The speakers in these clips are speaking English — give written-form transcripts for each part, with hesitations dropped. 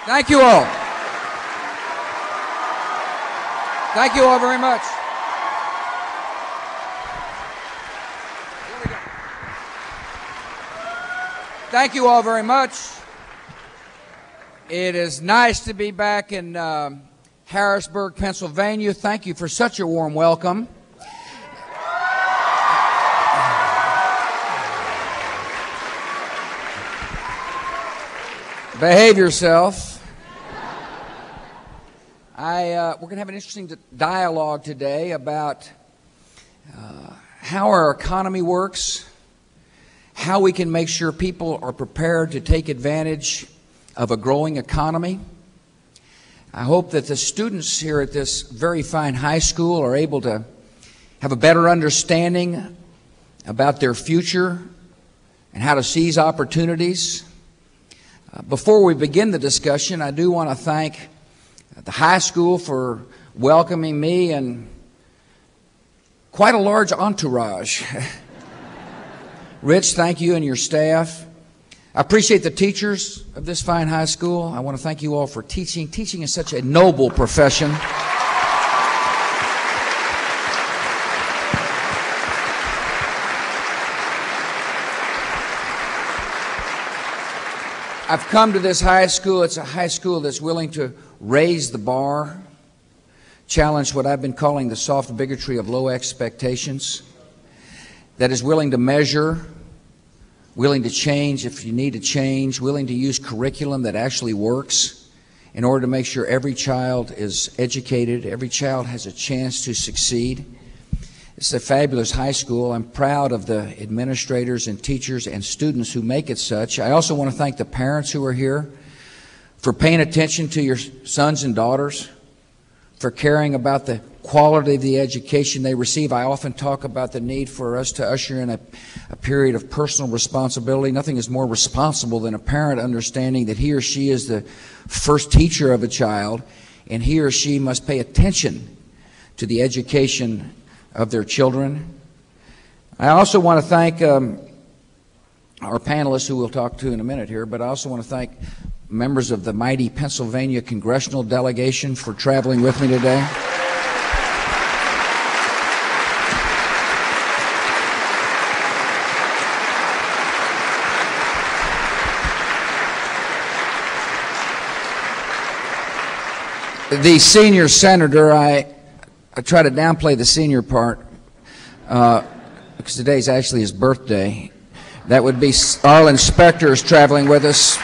Thank you all. Thank you all very much. Thank you all very much. It is nice to be back in Harrisburg, Pennsylvania. Thank you for such a warm welcome. Behave yourself. We're going to have an interesting dialogue today about how our economy works, how we can make sure people are prepared to take advantage of a growing economy. I hope that the students here at this very fine high school are able to have a better understanding about their future and how to seize opportunities. Before we begin the discussion, I do want to thank the high school for welcoming me and quite a large entourage. Rich, thank you and your staff. I appreciate the teachers of this fine high school. I want to thank you all for teaching. Teaching is such a noble profession. I've come to this high school. It's a high school that's willing to raise the bar, challenge what I've been calling the soft bigotry of low expectations, that is willing to measure, willing to change if you need to change, willing to use curriculum that actually works in order to make sure every child is educated, every child has a chance to succeed. It's a fabulous high school. I'm proud of the administrators and teachers and students who make it such. I also want to thank the parents who are here for paying attention to your sons and daughters, for caring about the quality of the education they receive. I often talk about the need for us to usher in a period of personal responsibility. Nothing is more responsible than a parent understanding that he or she is the first teacher of a child, and he or she must pay attention to the education of their children. I also want to thank our panelists, who we'll talk to in a minute here, but I also want to thank members of the mighty Pennsylvania congressional delegation for traveling with me today. The senior senator, I try to downplay the senior part because today's actually his birthday. That would be Arlen Specter is traveling with us.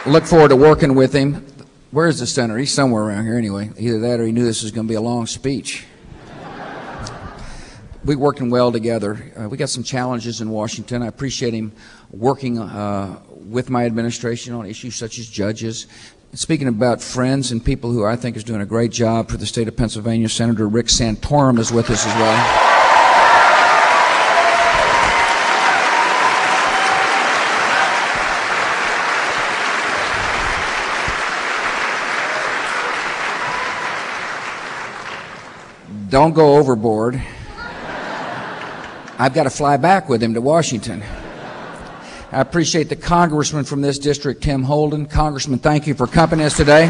Look forward to working with him. Where's the senator? He's somewhere around here anyway. Either that or he knew this was going to be a long speech. We're working well together. We got some challenges in Washington. I appreciate him working with my administration on issues such as judges. Speaking about friends and people who I think is doing a great job for the state of Pennsylvania, Senator Rick Santorum is with us as well. Don't go overboard. I've got to fly back with him to Washington. I appreciate the congressman from this district, Tim Holden. Congressman, thank you for accompanying us today.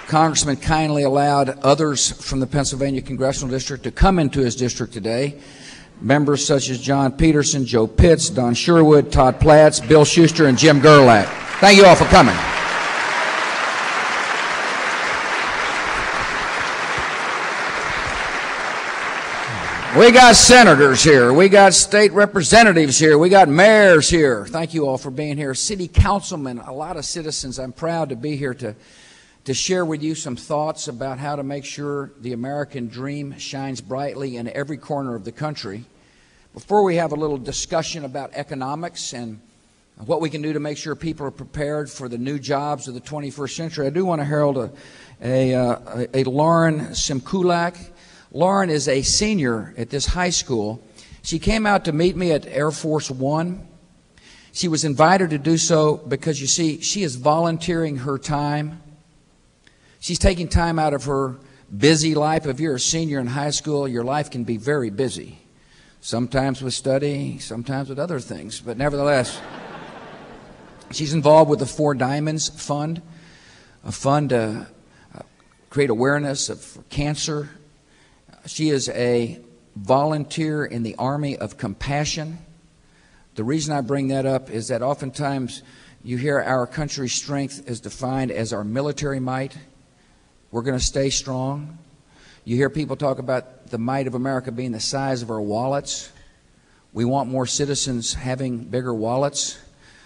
Congressman kindly allowed others from the Pennsylvania Congressional District to come into his district today. Members such as John Peterson, Joe Pitts, Don Sherwood, Todd Platts, Bill Schuster, and Jim Gerlach. Thank you all for coming. We got senators here. We got state representatives here. We got mayors here. Thank you all for being here. City councilmen, a lot of citizens. I'm proud to be here to share with you some thoughts about how to make sure the American dream shines brightly in every corner of the country. Before we have a little discussion about economics and what we can do to make sure people are prepared for the new jobs of the 21st century, I do want to herald a Lauren Simkulak. Lauren is a senior at this high school. She came out to meet me at Air Force One. She was invited to do so because, you see, she is volunteering her time She's taking time out of her busy life. If you're a senior in high school, your life can be very busy. Sometimes with study, sometimes with other things. But nevertheless, she's involved with the Four Diamonds Fund, a fund to create awareness of cancer. She is a volunteer in the Army of Compassion. The reason I bring that up is that oftentimes you hear our country's strength is defined as our military might. We're going to stay strong. You hear people talk about the might of America being the size of our wallets. We want more citizens having bigger wallets.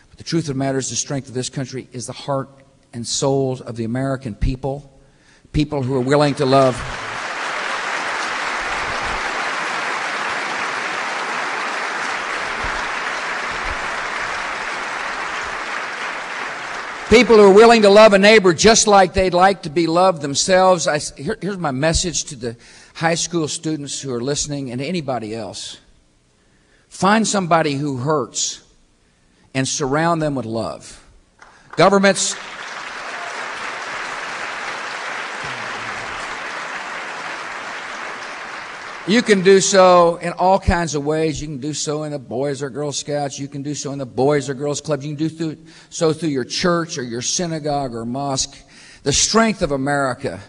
But the truth of the matter is the strength of this country is the heart and souls of the American people, people who are willing to love. People who are willing to love a neighbor just like they'd like to be loved themselves. Here's my message to the high school students who are listening and anybody else. Find somebody who hurts and surround them with love. Governments... You can do so in all kinds of ways. You can do so in the Boys or Girl Scouts. You can do so in the Boys or Girls Clubs. You can do so through your church or your synagogue or mosque. The strength of America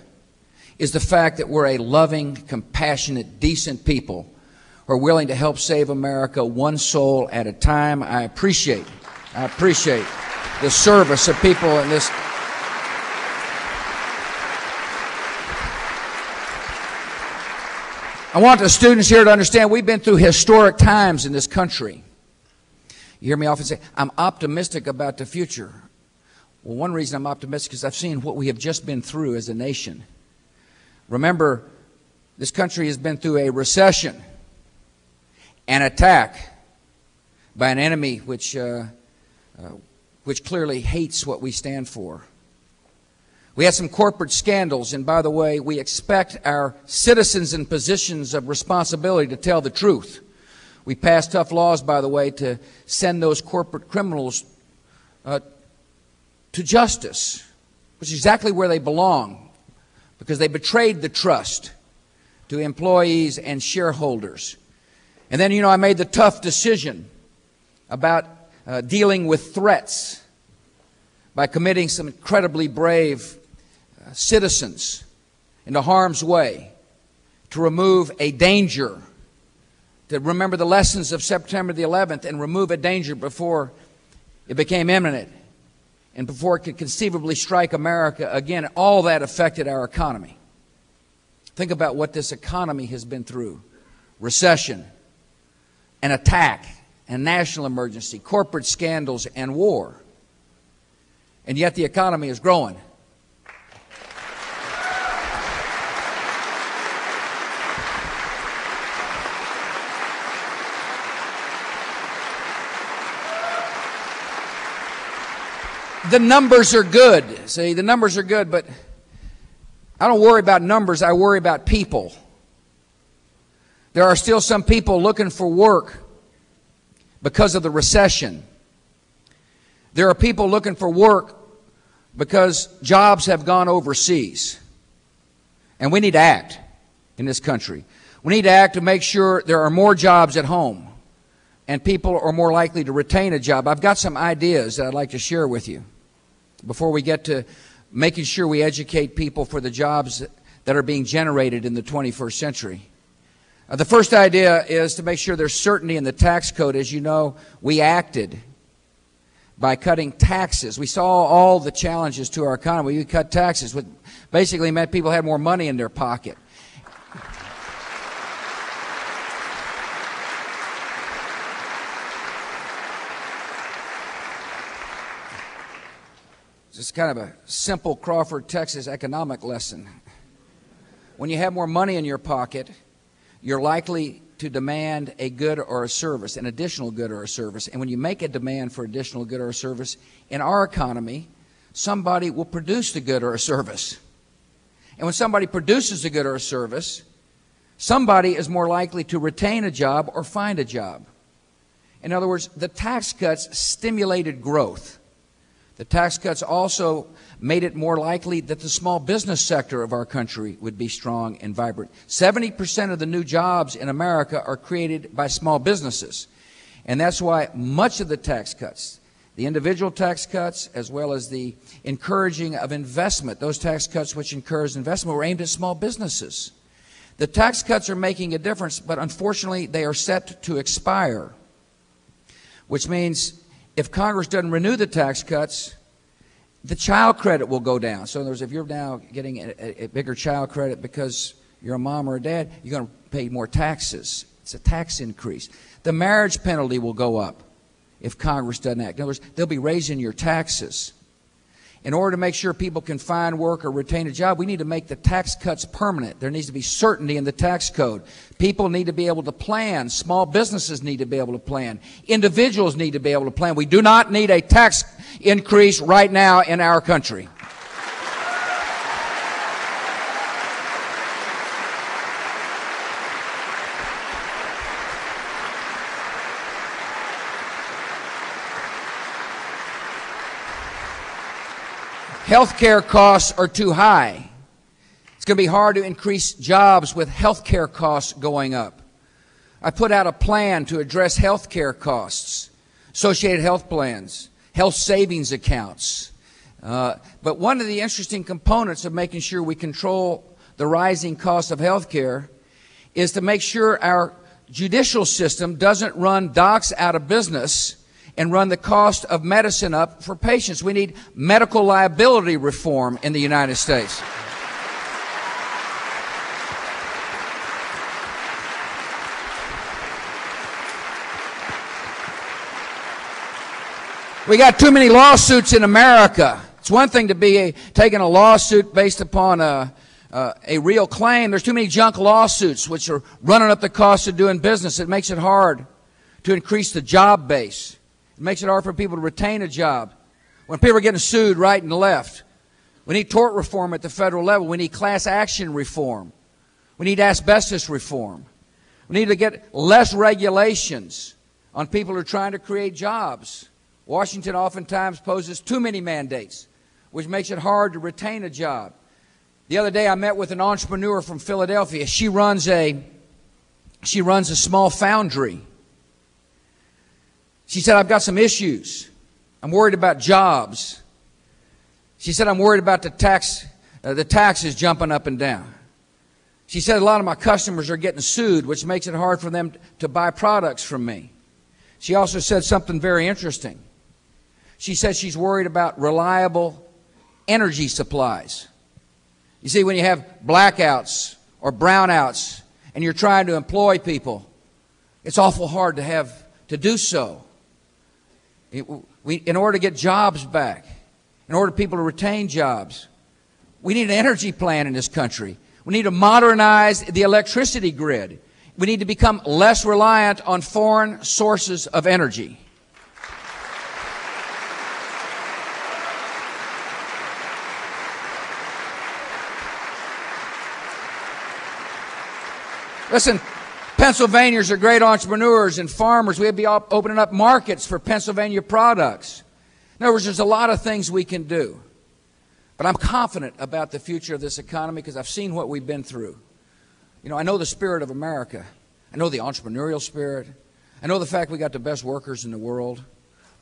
is the fact that we're a loving, compassionate, decent people who are willing to help save America one soul at a time. I appreciate the service of people in this. I want the students here to understand we've been through historic times in this country. You hear me often say, I'm optimistic about the future. Well, one reason I'm optimistic is I've seen what we have just been through as a nation. Remember, this country has been through a recession, an attack by an enemy which clearly hates what we stand for. We had some corporate scandals, and by the way, we expect our citizens in positions of responsibility to tell the truth. We passed tough laws, by the way, to send those corporate criminals to justice, which is exactly where they belong, because they betrayed the trust to employees and shareholders. And then, I made the tough decision about dealing with threats by committing some incredibly brave citizens into harm's way, to remove a danger, to remember the lessons of September the 11th and remove a danger before it became imminent and before it could conceivably strike America again. All that affected our economy. Think about what this economy has been through. Recession, an attack, a national emergency, corporate scandals, and war. And yet the economy is growing. The numbers are good. See, the numbers are good, but I don't worry about numbers. I worry about people. There are still some people looking for work because of the recession. There are people looking for work because jobs have gone overseas. And we need to act in this country. We need to act to make sure there are more jobs at home and people are more likely to retain a job. I've got some ideas that I'd like to share with you before we get to making sure we educate people for the jobs that are being generated in the 21st century. The first idea is to make sure there's certainty in the tax code. As you know, we acted by cutting taxes. We saw all the challenges to our economy. We cut taxes, which basically meant people had more money in their pocket. It's kind of a simple Crawford, Texas economic lesson. When you have more money in your pocket, you're likely to demand a good or a service, an additional good or a service. And when you make a demand for additional good or a service, in our economy, somebody will produce the good or a service. And when somebody produces a good or a service, somebody is more likely to retain a job or find a job. In other words, the tax cuts stimulated growth. The tax cuts also made it more likely that the small business sector of our country would be strong and vibrant. 70% of the new jobs in America are created by small businesses. And that's why much of the tax cuts, the individual tax cuts as well as the encouraging of investment, those tax cuts which encourage investment, were aimed at small businesses. The tax cuts are making a difference, but unfortunately they are set to expire, which means if Congress doesn't renew the tax cuts, the child credit will go down. So in other words, if you're now getting a bigger child credit because you're a mom or a dad, you're going to pay more taxes. It's a tax increase. The marriage penalty will go up if Congress doesn't act. In other words, they'll be raising your taxes. In order to make sure people can find work or retain a job, we need to make the tax cuts permanent. There needs to be certainty in the tax code. People need to be able to plan. Small businesses need to be able to plan. Individuals need to be able to plan. We do not need a tax increase right now in our country. Healthcare costs are too high. It's going to be hard to increase jobs with healthcare costs going up. I put out a plan to address healthcare costs, associated health plans, health savings accounts. But one of the interesting components of making sure we control the rising cost of healthcare is to make sure our judicial system doesn't run docs out of business and run the cost of medicine up for patients. We need medical liability reform in the United States. We got too many lawsuits in America. It's one thing to be taking a lawsuit based upon a real claim. There's too many junk lawsuits which are running up the cost of doing business. It makes it hard to increase the job base. It makes it hard for people to retain a job. When people are getting sued right and left, we need tort reform at the federal level. We need class action reform. We need asbestos reform. We need to get less regulations on people who are trying to create jobs. Washington oftentimes poses too many mandates, which makes it hard to retain a job. The other day I met with an entrepreneur from Philadelphia. She runs a small foundry. She said, I've got some issues. I'm worried about jobs. She said, I'm worried about the taxes jumping up and down. She said, a lot of my customers are getting sued, which makes it hard for them to buy products from me. She also said something very interesting. She said she's worried about reliable energy supplies. You see, when you have blackouts or brownouts and you're trying to employ people, it's awful hard to do so. In order to get jobs back, in order for people to retain jobs, we need an energy plan in this country. We need to modernize the electricity grid. We need to become less reliant on foreign sources of energy. Listen, Pennsylvanians are great entrepreneurs and farmers. We'd be opening up markets for Pennsylvania products. In other words, there's a lot of things we can do. But I'm confident about the future of this economy because I've seen what we've been through. You know, I know the spirit of America. I know the entrepreneurial spirit. I know the fact we got the best workers in the world.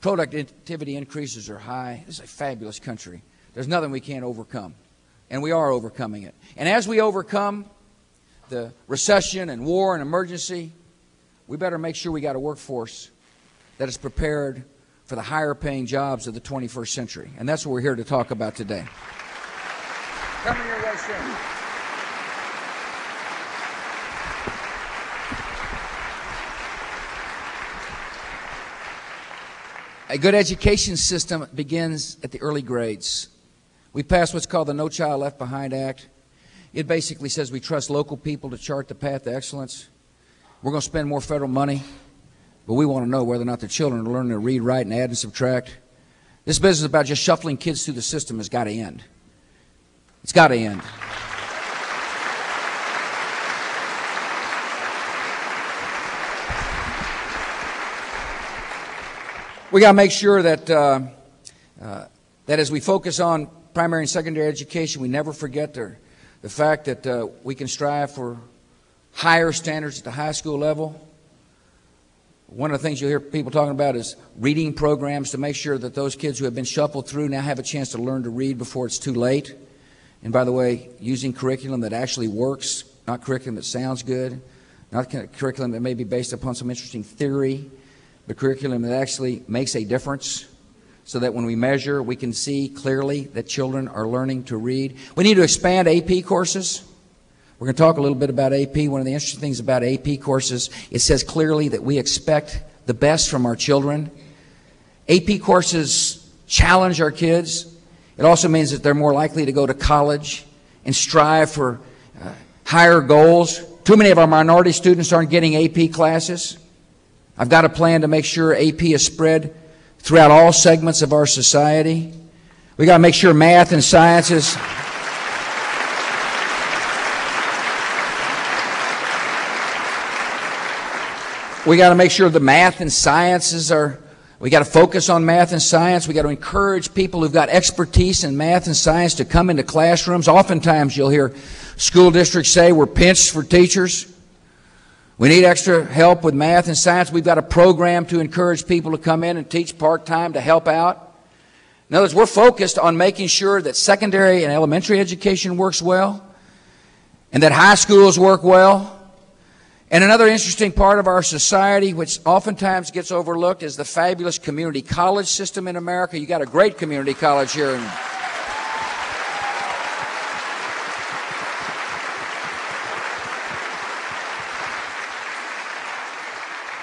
Productivity increases are high. This is a fabulous country. There's nothing we can't overcome. And we are overcoming it. And as we overcome the recession and war and emergency, we better make sure we got a workforce that is prepared for the higher paying jobs of the 21st century. And that's what we're here to talk about today. Coming your way soon. A good education system begins at the early grades. We passed what's called the No Child Left Behind Act. It basically says we trust local people to chart the path to excellence. We're going to spend more federal money, but we want to know whether or not the children are learning to read, write, and add and subtract. This business about just shuffling kids through the system has got to end. It's got to end. We got to make sure that that as we focus on primary and secondary education, we never forget the fact that we can strive for higher standards at the high school level. One of the things you'll hear people talking about is reading programs to make sure that those kids who have been shuffled through now have a chance to learn to read before it's too late. And by the way, using curriculum that actually works, not curriculum that sounds good, not curriculum that may be based upon some interesting theory, but curriculum that actually makes a difference so that when we measure, we can see clearly that children are learning to read. We need to expand AP courses. We're going to talk a little bit about AP. One of the interesting things about AP courses, it says clearly that we expect the best from our children. AP courses challenge our kids. It also means that they're more likely to go to college and strive for higher goals. Too many of our minority students aren't getting AP classes. I've got a plan to make sure AP is spread throughout all segments of our society. We've got to make sure math and sciences... We got to make sure the math and sciences we got to focus on math and science. We got to encourage people who've got expertise in math and science to come into classrooms. Oftentimes you'll hear school districts say we're pinched for teachers. We need extra help with math and science. We've got a program to encourage people to come in and teach part-time to help out. In other words, we're focused on making sure that secondary and elementary education works well and that high schools work well. And another interesting part of our society, which oftentimes gets overlooked, is the fabulous community college system in America. You got a great community college here.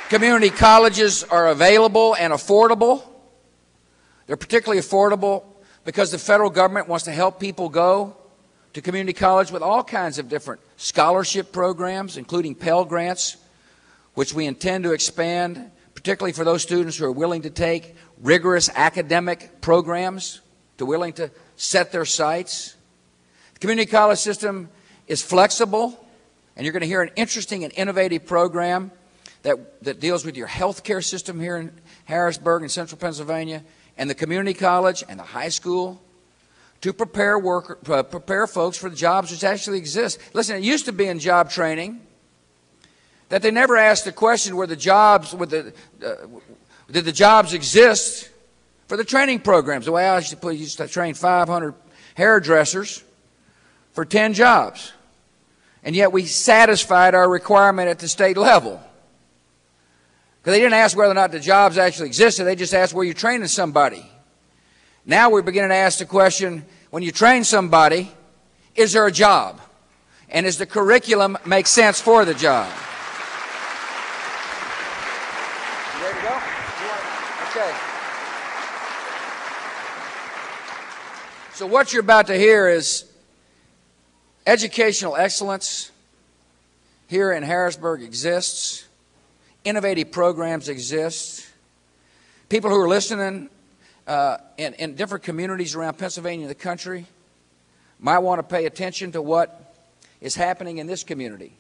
Community colleges are available and affordable. They're particularly affordable because the federal government wants to help people go to community college with all kinds of different scholarship programs, including Pell Grants, which we intend to expand, particularly for those students who are willing to take rigorous academic programs, willing to set their sights. The community college system is flexible, and you're going to hear an interesting and innovative program that deals with your health care system here in Harrisburg and central Pennsylvania, and the community college and the high school, to prepare folks for the jobs which actually exist. Listen, it used to be in job training that they never asked the question, did the jobs exist for the training programs? The way I used to train 500 hairdressers for 10 jobs. And yet we satisfied our requirement at the state level. Because they didn't ask whether or not the jobs actually existed. They just asked, were you training somebody? Now we're beginning to ask the question, when you train somebody, is there a job? And does the curriculum make sense for the job? You ready to go? Okay. So what you're about to hear is educational excellence here in Harrisburg exists. Innovative programs exist. People who are listening in different communities around Pennsylvania and the country might want to pay attention to what is happening in this community.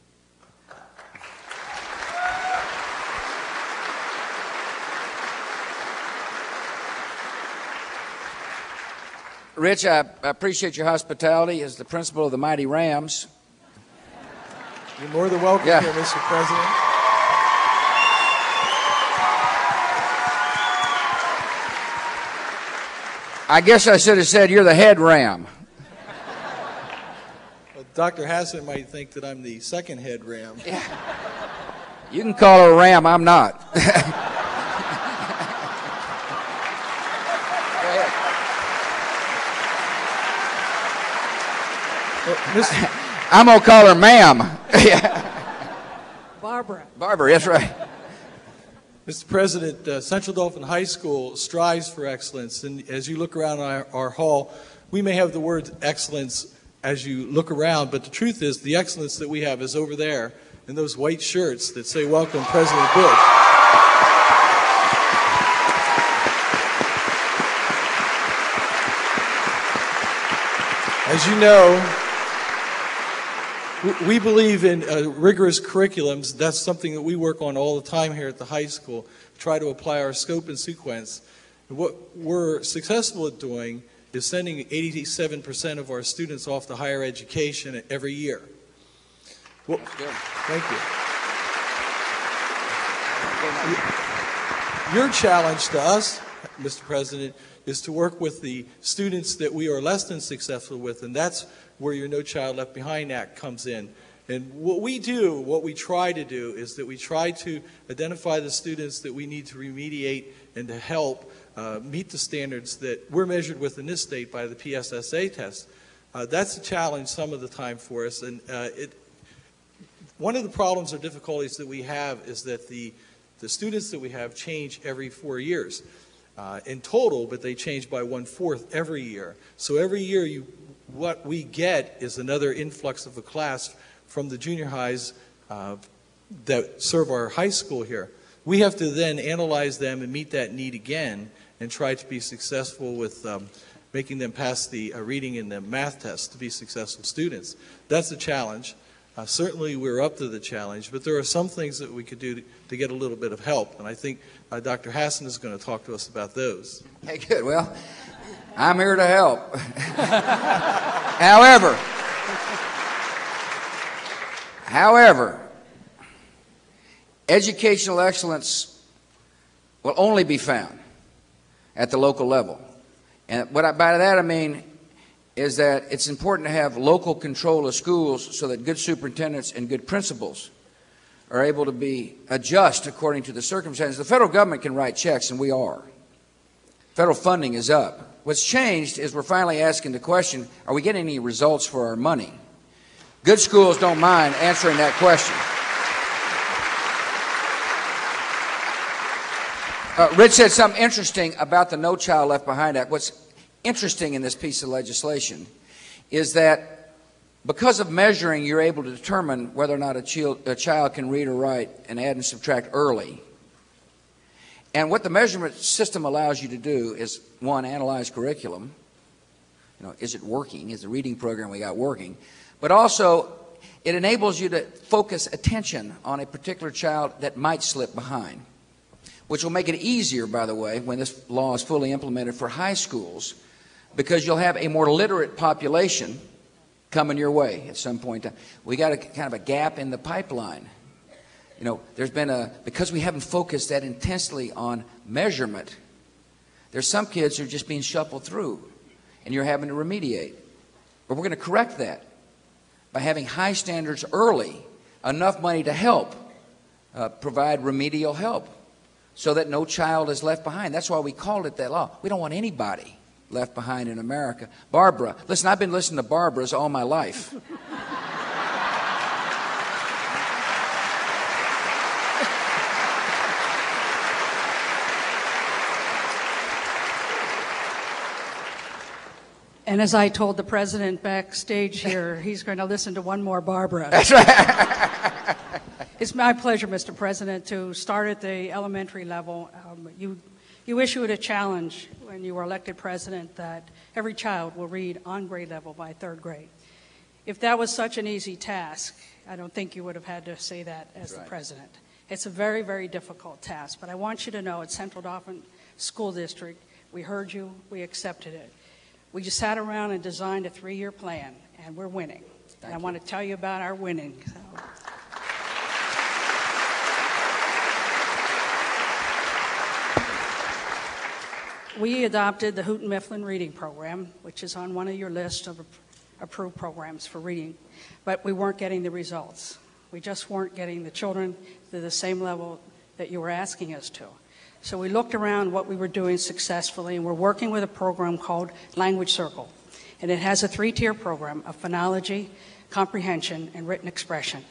Rich, I appreciate your hospitality as the principal of the Mighty Rams. You're more than welcome here, Mr. President. I guess I should have said you're the head ram. Well, Dr. Hassett might think that I'm the second head ram. Yeah. You can call her a ram, I'm not. Go ahead. I'm going to call her ma'am. Barbara. Barbara, that's right. Mr. President, Central Dauphin High School strives for excellence, and as you look around our hall, we may have the word excellence as you look around, but the truth is the excellence that we have is over there in those white shirts that say, "Welcome, President Bush." As you know, we believe in rigorous curriculums. That's something that we work on all the time here at the high school, try to apply our scope and sequence. And what we're successful at doing is sending 87% of our students off to higher education every year. Well, That's good. thank you. Your challenge to us, Mr. President, is to work with the students that we are less than successful with, and that's where your No Child Left Behind Act comes in. And what we try to do, is that we try to identify the students that we need to remediate and to help meet the standards that we're measured with in this state by the PSSA test. That's a challenge some of the time for us, and one of the problems or difficulties that we have is that the students that we have change every 4 years in total, but they change by 1/4 every year. So every year what we get is another influx of a class from the junior highs that serve our high school here. We have to then analyze them and meet that need again and try to be successful with making them pass the reading and the math tests to be successful students. That's a challenge. Certainly we're up to the challenge, but there are some things that we could do to get a little bit of help, and I think Dr. Hassan is going to talk to us about those. Hey, good. Well, I'm here to help. However, educational excellence will only be found at the local level. And by that I mean is that it's important to have local control of schools so that good superintendents and good principals are able to adjust according to the circumstances. The federal government can write checks, and we are. Federal funding is up. What's changed is we're finally asking the question, are we getting any results for our money? Good schools don't mind answering that question. Rich said something interesting about the No Child Left Behind Act. What's interesting in this piece of legislation is that because of measuring, you're able to determine whether or not a child can read or write and add and subtract early. And what the measurement system allows you to do is, one, analyze curriculum. Is it working? Is the reading program we got working? But also, it enables you to focus attention on a particular child that might slip behind, which will make it easier, by the way, when this law is fully implemented for high schools, because you'll have a more literate population coming your way at some point. We got kind of a gap in the pipeline. There's been because we haven't focused that intensely on measurement, there's some kids who are just being shuffled through, and you're having to remediate. But we're going to correct that by having high standards early, enough money to help provide remedial help so that no child is left behind. That's why we called it that law. We don't want anybody left behind in America. Barbara, listen, I've been listening to Barbara's all my life. And as I told the president backstage here, he's going to listen to one more Barbara. That's right. It's my pleasure, Mr. President, to start at the elementary level. You issued a challenge when you were elected president that every child will read on grade level by 3rd grade. If that was such an easy task, I don't think you would have had to say that as the president. It's a very, very difficult task, but I want you to know at Central Dauphin School District, we heard you, we accepted it. We just sat around and designed a 3-year plan, and we're winning. And I want to tell you about our winning. We adopted the Houghton Mifflin Reading Program, which is on one of your lists of approved programs for reading, but we weren't getting the results. We just weren't getting the children to the same level that you were asking us to. So we looked around what we were doing successfully, and we're working with a program called Language Circle. And it has a 3-tier program of phonology, comprehension, and written expression.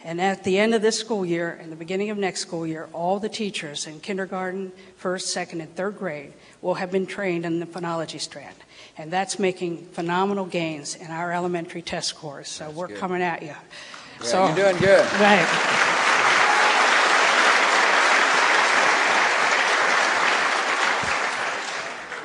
And at the end of this school year and the beginning of next school year, all the teachers in kindergarten, 1st, 2nd, and 3rd grade will have been trained in the phonology strand. And that's making phenomenal gains in our elementary test scores. So we're coming at you. Yeah, so, you're doing good. Right.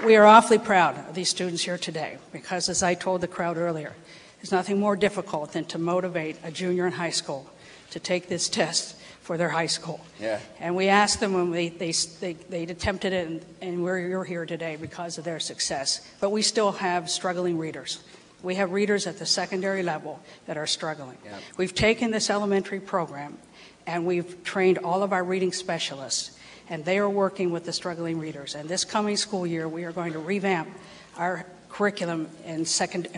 We are awfully proud of these students here today because, as I told the crowd earlier, there's nothing more difficult than to motivate a junior in high school to take this test for their high school. Yeah. And we asked them when they attempted it, and you're here today because of their success. But we still have struggling readers. We have readers at the secondary level that are struggling. Yeah. We've taken this elementary program, and we've trained all of our reading specialists, and they are working with the struggling readers. And this coming school year, we are going to revamp our curriculum in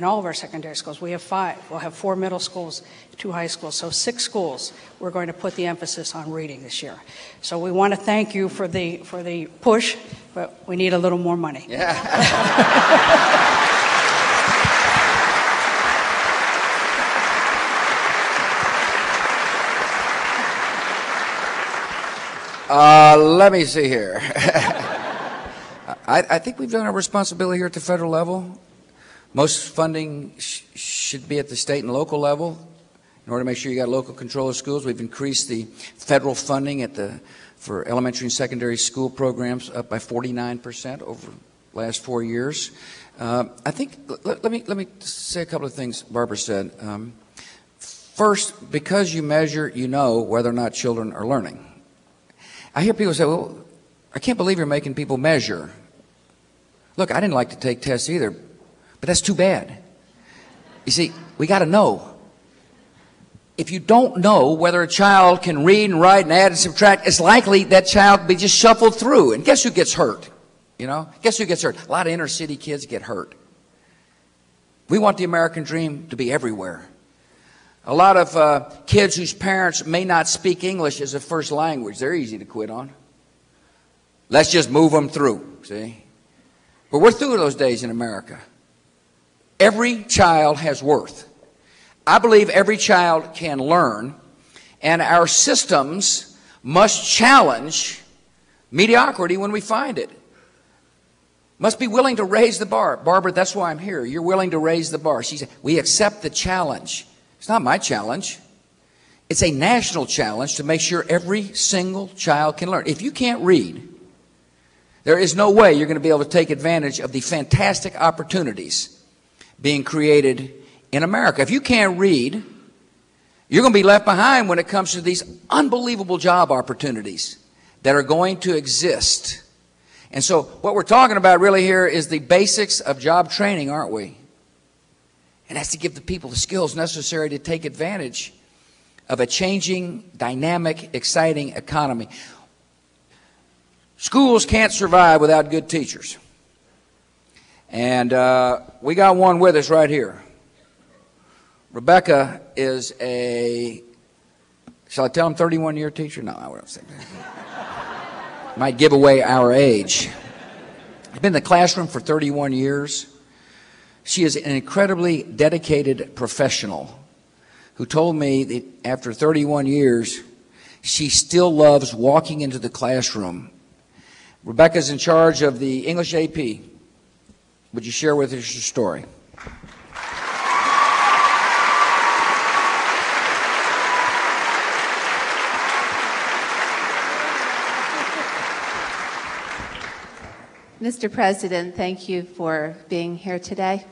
all of our secondary schools. We have 5. We'll have 4 middle schools, 2 high schools. So 6 schools, we're going to put the emphasis on reading this year. So we want to thank you for the push, but we need a little more money. Yeah. Let me see here. I think we've done our responsibility here at the federal level. Most funding should be at the state and local level in order to make sure you got local control of schools. We've increased the federal funding for elementary and secondary school programs up by 49% over the last 4 years. I think let me say a couple of things Barbara said. First, because you measure, you know whether or not children are learning. I hear people say, well, I can't believe you're making people measure. Look, I didn't like to take tests either, but that's too bad. You see, we got to know. If you don't know whether a child can read and write and add and subtract, it's likely that child will be just shuffled through. And guess who gets hurt? You know, guess who gets hurt? A lot of inner city kids get hurt. We want the American dream to be everywhere. A lot of kids whose parents may not speak English as a first language, they're easy to quit on. Let's just move them through, see? But we're through those days in America. Every child has worth. I believe every child can learn, and our systems must challenge mediocrity when we find it. Must be willing to raise the bar. Barbara, that's why I'm here. You're willing to raise the bar. She said, we accept the challenge. It's not my challenge. It's a national challenge to make sure every single child can learn. If you can't read, there is no way you're going to be able to take advantage of the fantastic opportunities being created in America. If you can't read, you're going to be left behind when it comes to these unbelievable job opportunities that are going to exist. And so what we're talking about really here is the basics of job training, aren't we? And that's to give the people the skills necessary to take advantage of a changing, dynamic, exciting economy. Schools can't survive without good teachers. And we got one with us right here. Rebecca is a, shall I tell him 31-year teacher? No, I won't say that. Might give away our age. I've been in the classroom for 31 years. She is an incredibly dedicated professional who told me that after 31 years, she still loves walking into the classroom. Rebecca's in charge of the English AP. Would you share with us your story? Mr. President, thank you for being here today.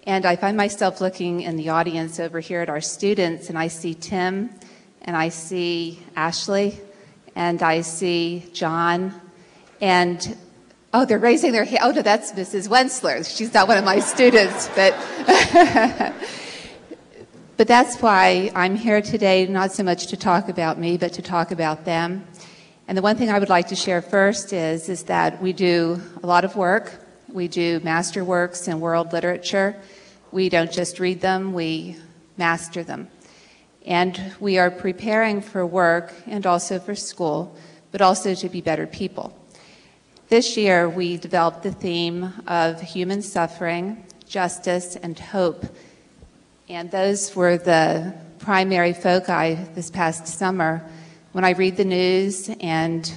And I find myself looking in the audience over here at our students, and I see Tim, and I see Ashley, and I see John, and oh, they're raising their hand. Oh, no, that's Mrs. Wensler. She's not one of my students, but but that's why I'm here today, not so much to talk about me, but to talk about them. And the one thing I would like to share first is that we do a lot of work. We do master works in world literature. We don't just read them, we master them. And we are preparing for work and also for school, but also to be better people. This year, we developed the theme of human suffering, justice, and hope. And those were the primary foci this past summer. When I read the news and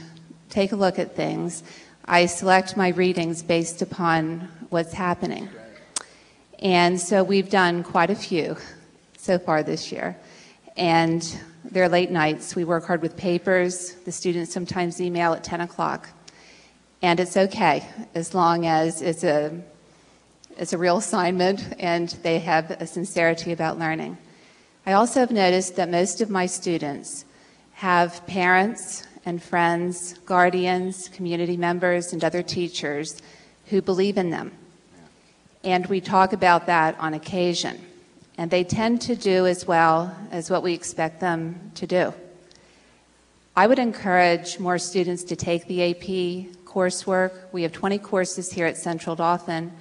take a look at things, I select my readings based upon what's happening. And so we've done quite a few so far this year. And they're late nights. We work hard with papers. The students sometimes email at 10 o'clock. And it's okay, as long as it's a real assignment and they have a sincerity about learning. I also have noticed that most of my students have parents and friends, guardians, community members, and other teachers who believe in them. And we talk about that on occasion. And they tend to do as well as what we expect them to do. I would encourage more students to take the AP coursework. We have 20 courses here at Central Dauphin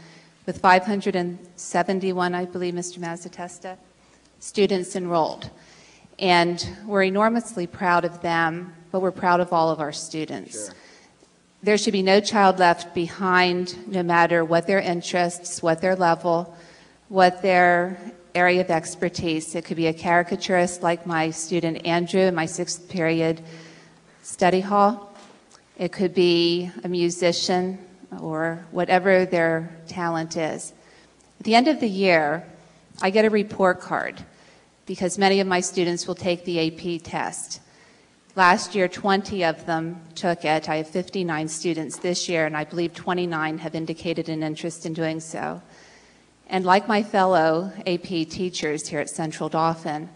with 571, I believe, Mr. Mazzatesta, students enrolled. And we're enormously proud of them, but we're proud of all of our students. Sure. There should be no child left behind, no matter what their interests, what their level, what their area of expertise. It could be a caricaturist like my student Andrew in my 6th period study hall. It could be a musician or whatever their talent is. At the end of the year, I get a report card because many of my students will take the AP test. Last year, 20 of them took it. I have 59 students this year, and I believe 29 have indicated an interest in doing so. And like my fellow AP teachers here at Central Dauphin,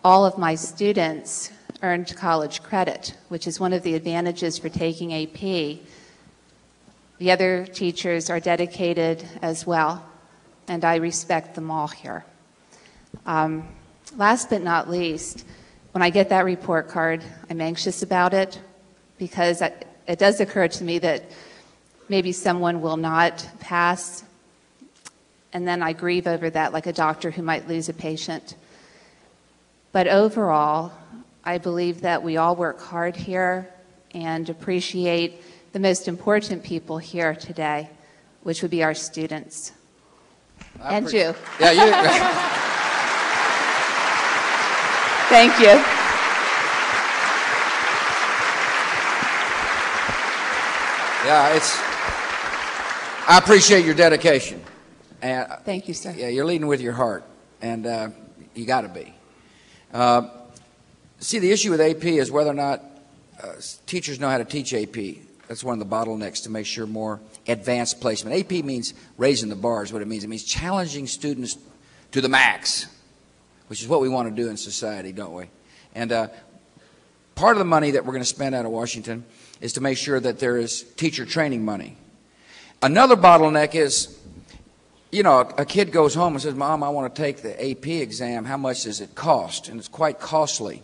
all of my students earned college credit, which is one of the advantages for taking AP. The other teachers are dedicated as well, and I respect them all here. Last but not least, when I get that report card, I'm anxious about it because it does occur to me that maybe someone will not pass, and then I grieve over that like a doctor who might lose a patient. But overall, I believe that we all work hard here and appreciate the most important people here today, which would be our students. And you. Yeah, you. Thank you. Yeah, I appreciate your dedication. And, thank you, sir. Yeah, you're leading with your heart, and you got to be. See, the issue with AP is whether or not teachers know how to teach AP. That's one of the bottlenecks to make sure more advanced placement. AP means raising the bar is what it means. It means challenging students to the max, which is what we want to do in society, don't we? And part of the money that we're going to spend out of Washington is to make sure that there is teacher training money. Another bottleneck is, you know, a kid goes home and says, Mom, I want to take the AP exam. How much does it cost? And it's quite costly.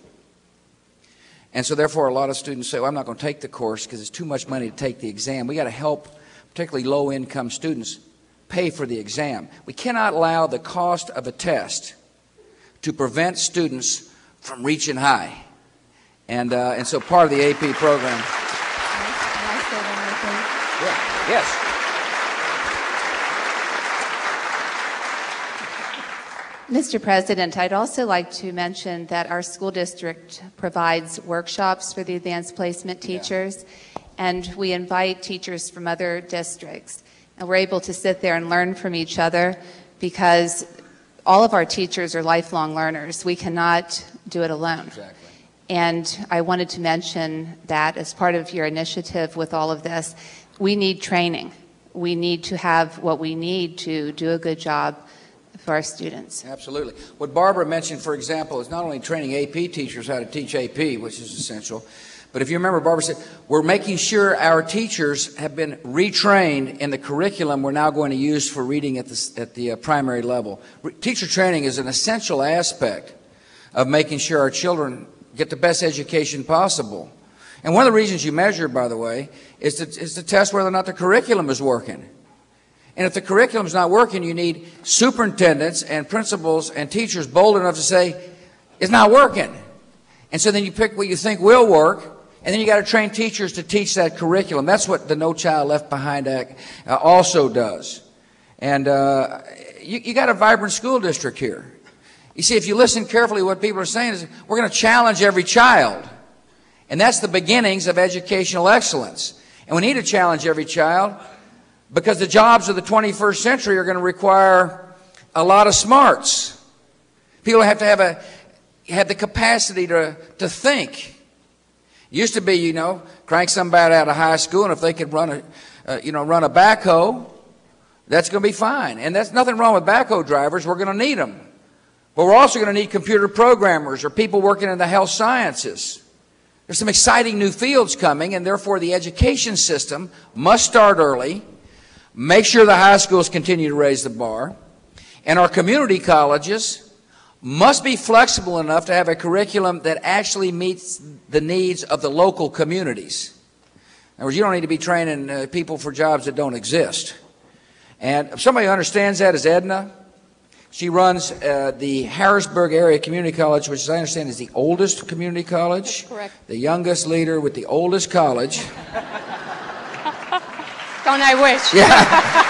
And so therefore a lot of students say, well, I'm not going to take the course because it's too much money to take the exam. We got to help particularly low-income students pay for the exam. We cannot allow the cost of a test to prevent students from reaching high. And so part of the AP program. Can I say one more thing? Yeah. Yes. Mr. President, I'd also like to mention that our school district provides workshops for the advanced placement teachers, and we invite teachers from other districts. And we're able to sit there and learn from each other because all of our teachers are lifelong learners. We cannot do it alone. Exactly. And I wanted to mention that as part of your initiative with all of this, we need training. We need to have what we need to do a good job for our students. Absolutely. What Barbara mentioned, for example, is not only training AP teachers how to teach AP, which is essential, but if you remember, Barbara said, we're making sure our teachers have been retrained in the curriculum we're now going to use for reading at the primary level. Teacher training is an essential aspect of making sure our children get the best education possible. And one of the reasons you measure, by the way, is to test whether or not the curriculum is working. And if the curriculum is not working, you need superintendents and principals and teachers bold enough to say, it's not working. And so then you pick what you think will work, and then you got to train teachers to teach that curriculum. That's what the No Child Left Behind Act also does. And you got a vibrant school district here. You see, if you listen carefully, what people are saying is, we're going to challenge every child. And that's the beginnings of educational excellence. And we need to challenge every child, because the jobs of the 21st century are going to require a lot of smarts. People have to have the capacity to think. It used to be, you know, crank somebody out of high school, and if they could run a backhoe, that's going to be fine. And there's nothing wrong with backhoe drivers. We're going to need them. But we're also going to need computer programmers or people working in the health sciences. There's some exciting new fields coming, and therefore the education system must start early, make sure the high schools continue to raise the bar, and our community colleges must be flexible enough to have a curriculum that actually meets the needs of the local communities. In other words, you don't need to be training people for jobs that don't exist. And somebody who understands that is Edna. She runs the Harrisburg Area Community College, which, as I understand, is the oldest community college. That's correct. The youngest leader with the oldest college. Don't I wish? Yeah.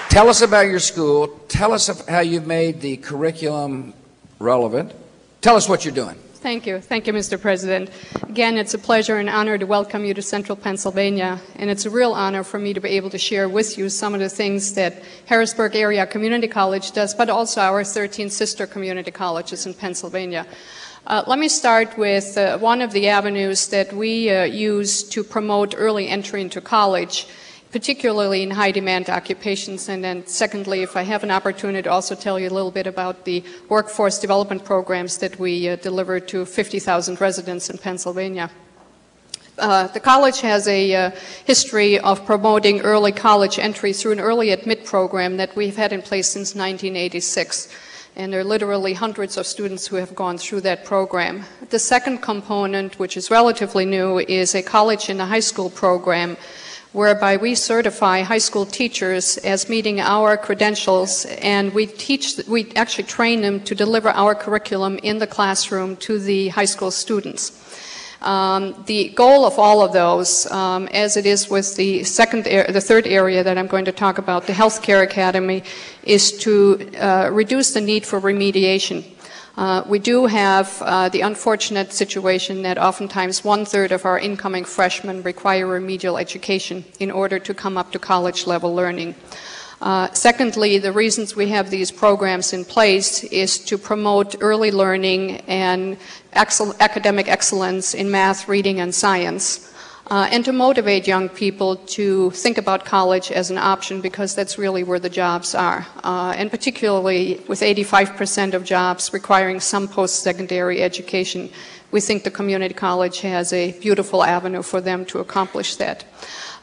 Tell us about your school. Tell us how you've made the curriculum relevant. Tell us what you're doing. Thank you. Thank you, Mr. President. Again, it's a pleasure and honor to welcome you to Central Pennsylvania, and it's a real honor for me to be able to share with you some of the things that Harrisburg Area Community College does, but also our 13 sister community colleges in Pennsylvania. Let me start with one of the avenues that we use to promote early entry into college, particularly in high-demand occupations. And then secondly, if I have an opportunity to also tell you a little bit about the workforce development programs that we deliver to 50,000 residents in Pennsylvania. The college has a history of promoting early college entry through an early admit program that we've had in place since 1986. And there are literally hundreds of students who have gone through that program. The second component, which is relatively new, is a college in a high school program whereby we certify high school teachers as meeting our credentials, and we actually train them to deliver our curriculum in the classroom to the high school students. The goal of all of those, as it is with the third area that I'm going to talk about, the Healthcare Academy, is to reduce the need for remediation. We do have the unfortunate situation that oftentimes 1/3 of our incoming freshmen require remedial education in order to come up to college level learning. Secondly, the reasons we have these programs in place is to promote early learning and academic excellence in math, reading, and science. And to motivate young people to think about college as an option, because that's really where the jobs are. And particularly with 85% of jobs requiring some post-secondary education, we think the community college has a beautiful avenue for them to accomplish that.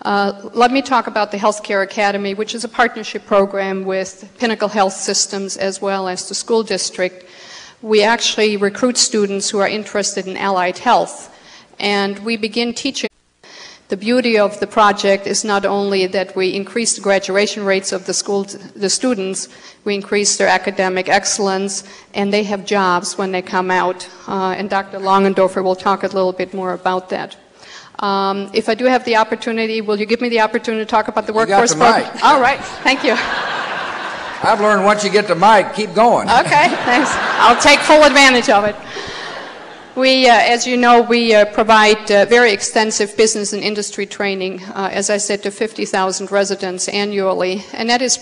Let me talk about the Healthcare Academy, which is a partnership program with Pinnacle Health Systems as well as the school district. We actually recruit students who are interested in allied health, and we begin teaching. The beauty of the project is not only that we increase the graduation rates of the students, we increase their academic excellence, and they have jobs when they come out. And Dr. Longendorfer will talk a little bit more about that. If I do have the opportunity, will you give me the opportunity to talk about the workforce program? All right, thank you. I've learned once you get the mic, keep going. Okay, thanks. I'll take full advantage of it. We, as you know, we provide very extensive business and industry training, as I said, to 50,000 residents annually. And that is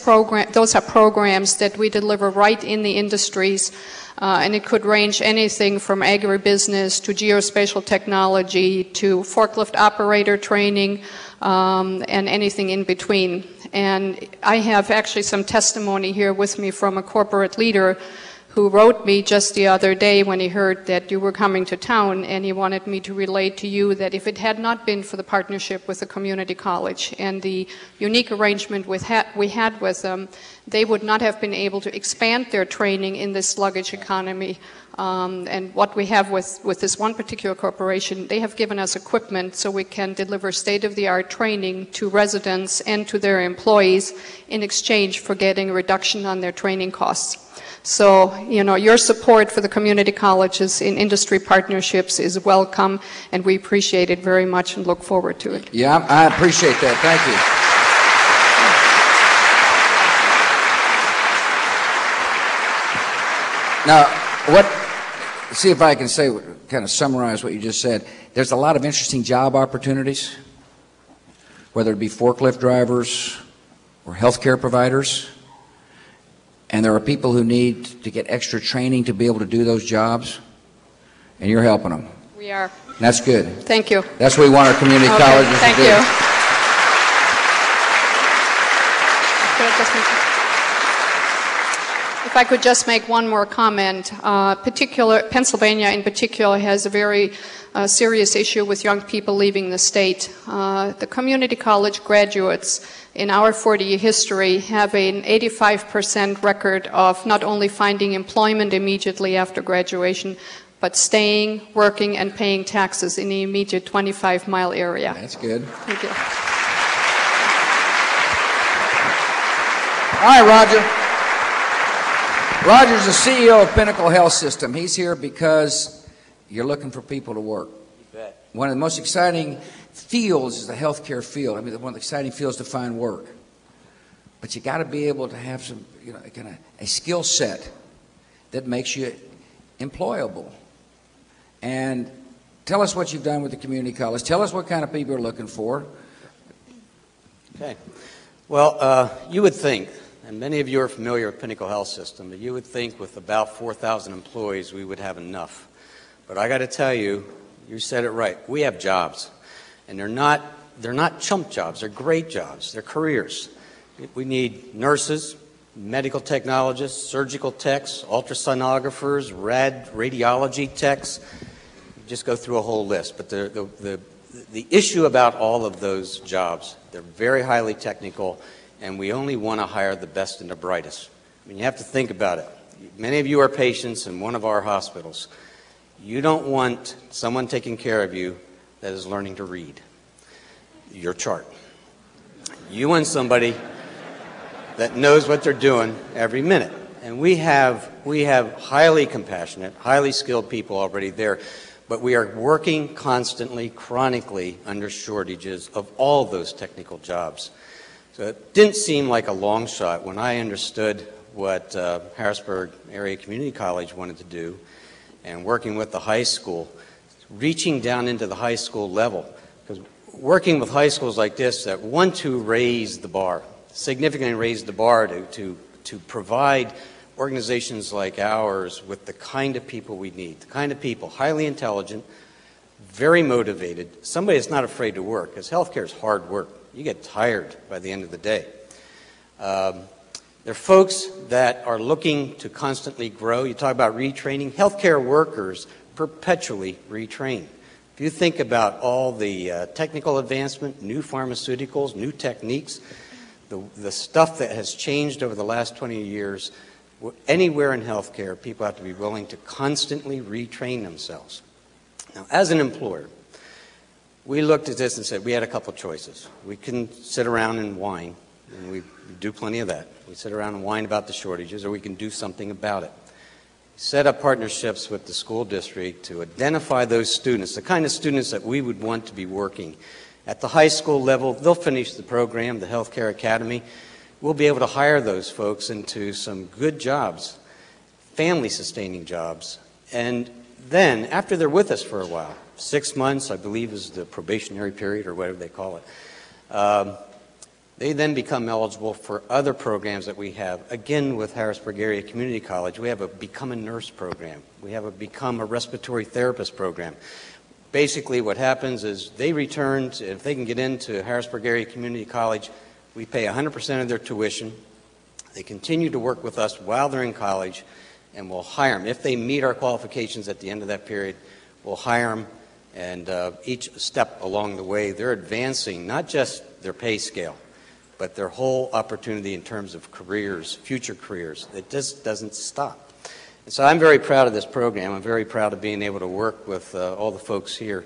those are programs that we deliver right in the industries. And it could range anything from agribusiness to geospatial technology to forklift operator training and anything in between. And I have actually some testimony here with me from a corporate leader who wrote me just the other day when he heard that you were coming to town, and he wanted me to relate to you that if it had not been for the partnership with the community college and the unique arrangement we had with them, they would not have been able to expand their training in this sluggish economy. And what we have with this one particular corporation, they have given us equipment so we can deliver state-of-the-art training to residents and to their employees in exchange for getting a reduction on their training costs. So, you know, your support for the community colleges in industry partnerships is welcome, and we appreciate it very much and look forward to it. Yeah, I appreciate that. Thank you. Now, see if I can kind of summarize what you just said. There's a lot of interesting job opportunities, whether it be forklift drivers or healthcare providers. And there are people who need to get extra training to be able to do those jobs, and you're helping them. We are. That's good. Thank you. That's what we want our community colleges to do. Thank you. If I could just make one more comment. Pennsylvania in particular has a very serious issue with young people leaving the state. The community college graduates in our 40-year history have an 85% record of not only finding employment immediately after graduation, but staying, working, and paying taxes in the immediate 25-mile area. That's good. Thank you. All right, Roger. Roger's the CEO of Pinnacle Health System. He's here because you're looking for people to work. You bet. One of the most exciting fields is the healthcare field. I mean, one of the exciting fields to find work. But you got to be able to have some, kind of a skill set that makes you employable. And tell us what you've done with the community college. Tell us what kind of people you're looking for. Okay. Well, you would think, and many of you are familiar with Pinnacle Health System, but you would think with about 4,000 employees we would have enough. But I got to tell you, you said it right. We have jobs, and they're not chump jobs. They're great jobs. They're careers. We need nurses, medical technologists, surgical techs, ultrasonographers, radiology techs. Just go through a whole list. But the issue about all of those jobs, they're very highly technical, and we only want to hire the best and the brightest. I mean, you have to think about it. Many of you are patients in one of our hospitals. You don't want someone taking care of you that is learning to read your chart. You want somebody that knows what they're doing every minute. And we have highly compassionate, highly skilled people already there, but we are working constantly, chronically under shortages of all those technical jobs. So it didn't seem like a long shot when I understood what Harrisburg Area Community College wanted to do, and working with the high school, reaching down into the high school level. Because working with high schools like this that want to raise the bar, significantly raise the bar to provide organizations like ours with the kind of people we need, the kind of people, highly intelligent, very motivated, somebody that's not afraid to work, because healthcare is hard work. You get tired by the end of the day. They're folks that are looking to constantly grow. You talk about retraining. Healthcare workers perpetually retrain. If you think about all the technical advancement, new pharmaceuticals, new techniques, the stuff that has changed over the last 20 years, anywhere in healthcare, people have to be willing to constantly retrain themselves. Now, as an employer, we looked at this and said we had a couple choices. We can sit around and whine, and we do plenty of that. We sit around and whine about the shortages, or we can do something about it. Set up partnerships with the school district to identify those students, the kind of students that we would want to be working. At the high school level, they'll finish the program, the Healthcare Academy. We'll be able to hire those folks into some good jobs, family-sustaining jobs. And then, after they're with us for a while, 6 months, I believe, is the probationary period, or whatever they call it, they then become eligible for other programs that we have. Again, with Harrisburg Area Community College, we have a Become a Nurse program. We have a Become a Respiratory Therapist program. Basically, what happens is they return, if they can get into Harrisburg Area Community College, we pay 100% of their tuition. They continue to work with us while they're in college, and we'll hire them. If they meet our qualifications at the end of that period, we'll hire them, and each step along the way, they're advancing not just their pay scale, but their whole opportunity in terms of careers, future careers. It just doesn't stop. And so I'm very proud of this program. I'm very proud of being able to work with all the folks here.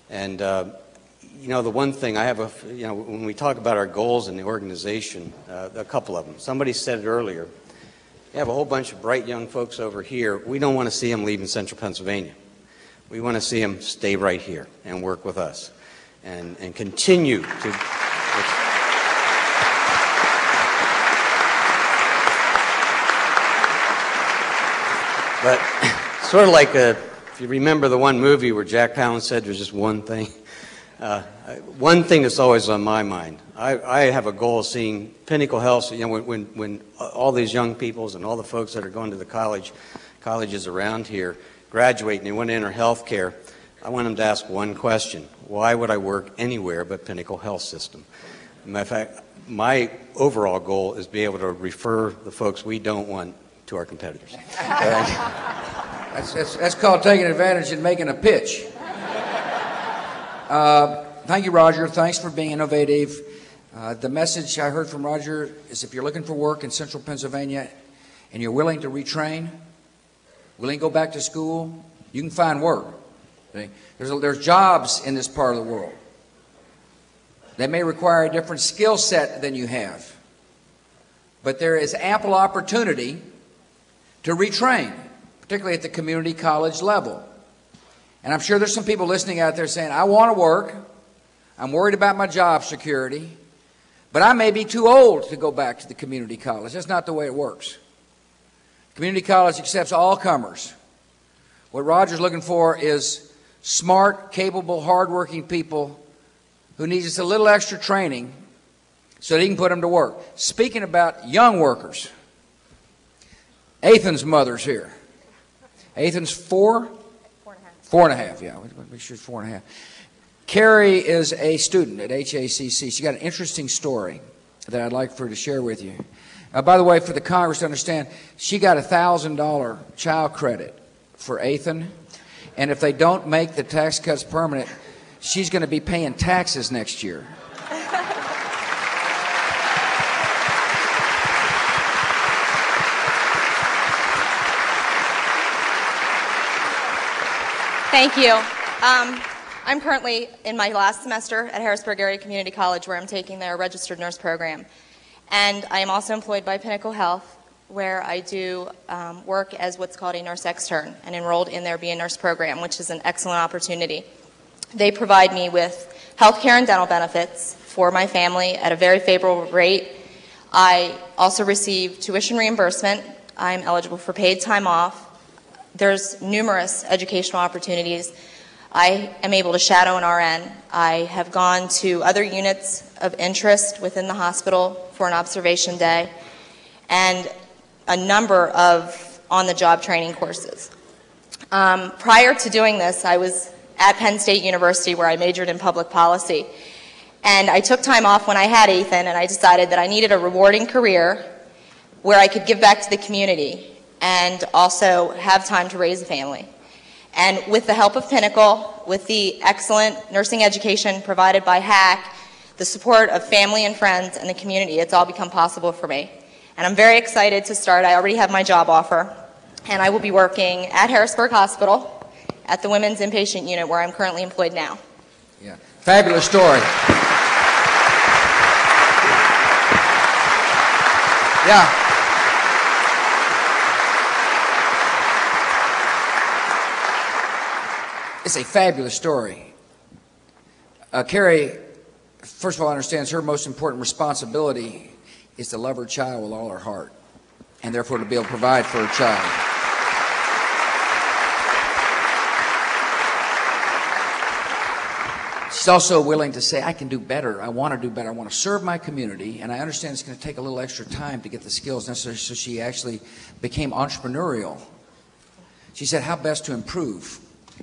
And, the one thing I have, when we talk about our goals in the organization, a couple of them. Somebody said it earlier. You have a whole bunch of bright young folks over here. We don't want to see them leaving Central Pennsylvania. We want to see them stay right here and work with us and continue to... But sort of like, if you remember the one movie where Jack Palance said there's just one thing. One thing that's always on my mind. I have a goal of seeing Pinnacle Health, when all these young peoples and all the folks that are going to the colleges around here graduate and they want to enter healthcare, I want them to ask one question. Why would I work anywhere but Pinnacle Health System? Matter of fact, my overall goal is to be able to refer the folks we don't want to our competitors. That's called taking advantage and making a pitch. Thank you, Roger. Thanks for being innovative. The message I heard from Roger is if you're looking for work in central Pennsylvania and you're willing to retrain, willing to go back to school, you can find work. There's jobs in this part of the world. They may require a different skill set than you have, but there is ample opportunity to retrain, particularly at the community college level. And I'm sure there's some people listening out there saying, I want to work, I'm worried about my job security, but I may be too old to go back to the community college. That's not the way it works. Community college accepts all comers. What Roger's looking for is smart, capable, hardworking people who need just a little extra training so that he can put them to work. Speaking about young workers, Ethan's mother's here. Ethan's 4? 4.5, yeah. Make sure it's 4.5. Carrie is a student at HACC. She got an interesting story that I'd like for her to share with you. By the way, for the Congress to understand, she got a $1,000 child credit for Ethan, and if they don't make the tax cuts permanent, she's going to be paying taxes next year. Thank you. I'm currently in my last semester at Harrisburg Area Community College, where I'm taking their registered nurse program. And I am also employed by Pinnacle Health, where I do work as what's called a nurse extern and enrolled in their Be a Nurse program, which is an excellent opportunity. They provide me with health care and dental benefits for my family at a very favorable rate. I also receive tuition reimbursement. I'm eligible for paid time off. There's numerous educational opportunities. I am able to shadow an RN. I have gone to other units of interest within the hospital for an observation day and a number of on-the-job training courses. Prior to doing this, I was at Penn State University, where I majored in public policy. And I took time off when I had Ethan, and I decided that I needed a rewarding career where I could give back to the community and also have time to raise a family. And with the help of Pinnacle, with the excellent nursing education provided by HAC, the support of family and friends and the community, it's all become possible for me. And I'm very excited to start. I already have my job offer, and I will be working at Harrisburg Hospital at the Women's Inpatient Unit, where I'm currently employed now. Yeah, fabulous story. Yeah. It's a fabulous story. Carrie, first of all, understands her most important responsibility is to love her child with all her heart, and therefore to be able to provide for her child. She's also willing to say, I can do better, I want to do better, I want to serve my community, and I understand it's going to take a little extra time to get the skills necessary, so she actually became entrepreneurial. She said, how best to improve?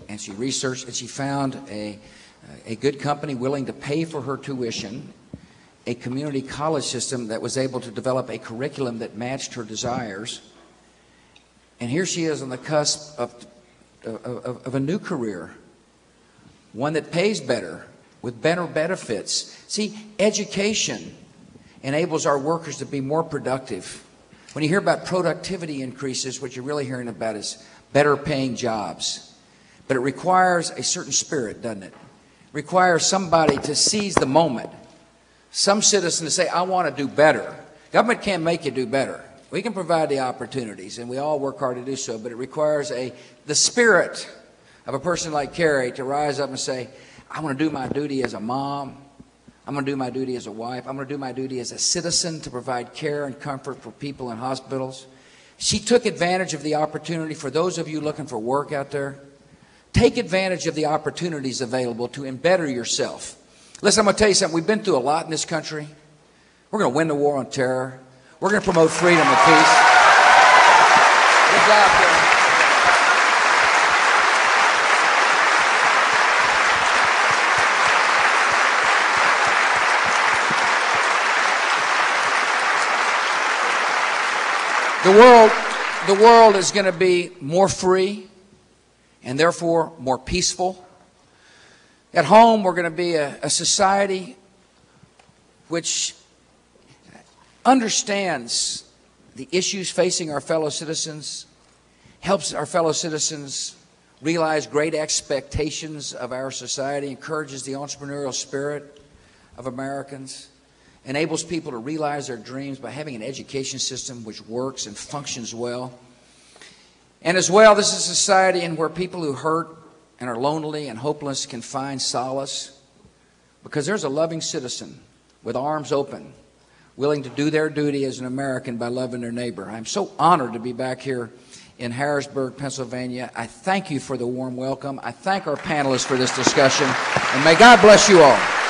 And she researched and she found a good company willing to pay for her tuition, a community college system that was able to develop a curriculum that matched her desires. And here she is on the cusp of a new career, one that pays better, with better benefits. See, education enables our workers to be more productive. When you hear about productivity increases, what you're really hearing about is better paying jobs. But it requires a certain spirit, doesn't it? It requires somebody to seize the moment. Some citizen to say, I want to do better. Government can't make you do better. We can provide the opportunities, and we all work hard to do so, but it requires the spirit of a person like Carrie to rise up and say, I want to do my duty as a mom. I'm going to do my duty as a wife. I'm going to do my duty as a citizen to provide care and comfort for people in hospitals. She took advantage of the opportunity. For those of you looking for work out there, take advantage of the opportunities available to embetter yourself. Listen, I'm going to tell you something. We've been through a lot in this country. We're going to win the war on terror. We're going to promote freedom and peace. Good job, Carrie. The world is going to be more free and therefore more peaceful. At home, we're going to be a society which understands the issues facing our fellow citizens, helps our fellow citizens realize great expectations of our society, encourages the entrepreneurial spirit of Americans, enables people to realize their dreams by having an education system which works and functions well. And as well, this is a society in where people who hurt and are lonely and hopeless can find solace because there's a loving citizen with arms open, willing to do their duty as an American by loving their neighbor. I'm so honored to be back here in Harrisburg, Pennsylvania. I thank you for the warm welcome. I thank our panelists for this discussion, and may God bless you all.